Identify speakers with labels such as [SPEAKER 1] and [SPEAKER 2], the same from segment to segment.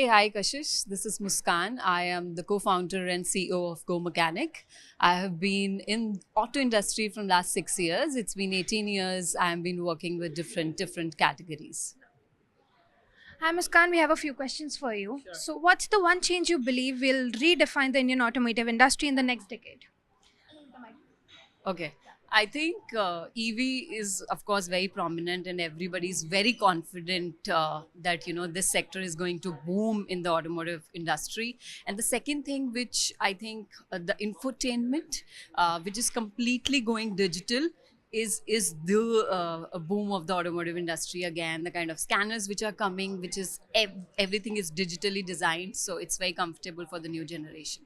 [SPEAKER 1] hi Kashish. This is Muskan. I am the co-founder and CEO of Go Mechanic. I have been in auto industry from last 6 years. It's been 18 years. I have been working with different categories.
[SPEAKER 2] Hi Muskan, we have a few questions for you. So, what's the one change you believe will redefine the Indian automotive industry in the next decade?
[SPEAKER 1] Okay. I think EV is, of course, very prominent, and everybody's very confident that this sector is going to boom in the automotive industry. And the second thing, which I think the infotainment, which is completely going digital, is the boom of the automotive industry again. The kind of scanners which are coming, which is everything is digitally designed, so it's very comfortable for the new generation.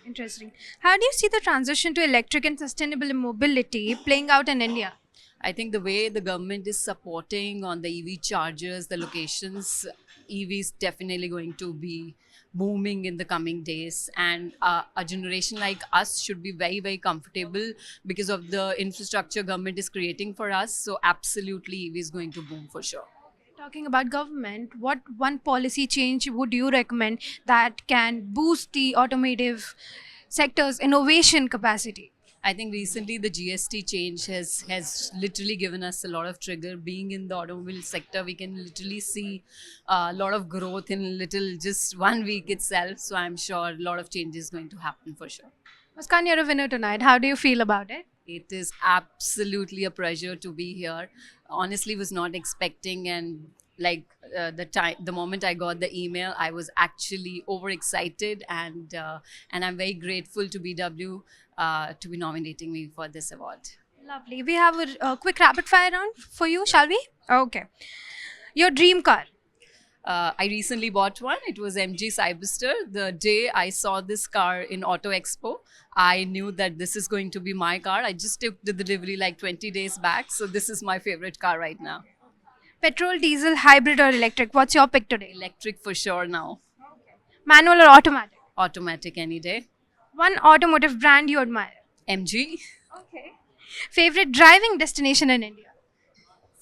[SPEAKER 2] Interesting. How do you see the transition to electric and sustainable mobility playing out in India?
[SPEAKER 1] I think the way the government is supporting on the EV chargers, the locations, EV is definitely going to be booming in the coming days. And a generation like us should be very comfortable because of the infrastructure government is creating for us. So absolutely, EV is going to boom for sure.
[SPEAKER 2] Talking about government, what one policy change would you recommend that can boost the automotive sector's innovation capacity?
[SPEAKER 1] I think recently the GST change has literally given us a lot of trigger. Being in the automobile sector, we can literally see a lot of growth in little just 1 week itself. So I'm sure a lot of change is going to happen for sure.
[SPEAKER 2] Muskan, you're a winner tonight. How do you feel about it?
[SPEAKER 1] It is absolutely a pleasure to be here. Honestly, was not expecting, and like the moment I got the email, I was actually overexcited, and I'm very grateful to BW to be nominating me for this award.
[SPEAKER 2] Lovely. We have a quick rapid fire round for you, shall we? Okay. Your dream car.
[SPEAKER 1] I recently bought one. It was MG Cyberster. The day I saw this car in Auto Expo, I knew that this is going to be my car. I just took the delivery like 20 days back. So this is my favorite car right now.
[SPEAKER 2] Petrol, diesel, hybrid, or electric? What's your pick today?
[SPEAKER 1] Electric for sure now.
[SPEAKER 2] Manual or automatic?
[SPEAKER 1] Automatic any day.
[SPEAKER 2] One automotive brand you admire.
[SPEAKER 1] MG.
[SPEAKER 2] Okay. Favorite driving destination in India?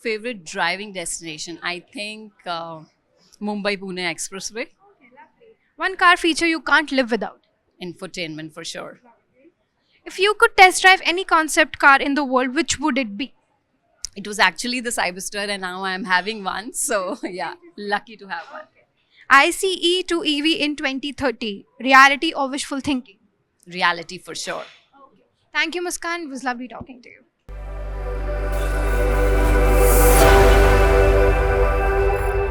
[SPEAKER 1] Favorite driving destination? I think Mumbai Pune Expressway.
[SPEAKER 2] One car feature you can't live without.
[SPEAKER 1] Infotainment for sure.
[SPEAKER 2] If you could test drive any concept car in the world, which would it be?
[SPEAKER 1] It was actually the Cyberster, and now I'm having one. So yeah, lucky to have one.
[SPEAKER 2] ICE to EV in 2030. Reality or wishful thinking?
[SPEAKER 1] Reality for sure.
[SPEAKER 2] Thank you, Muskan. It was lovely talking to you.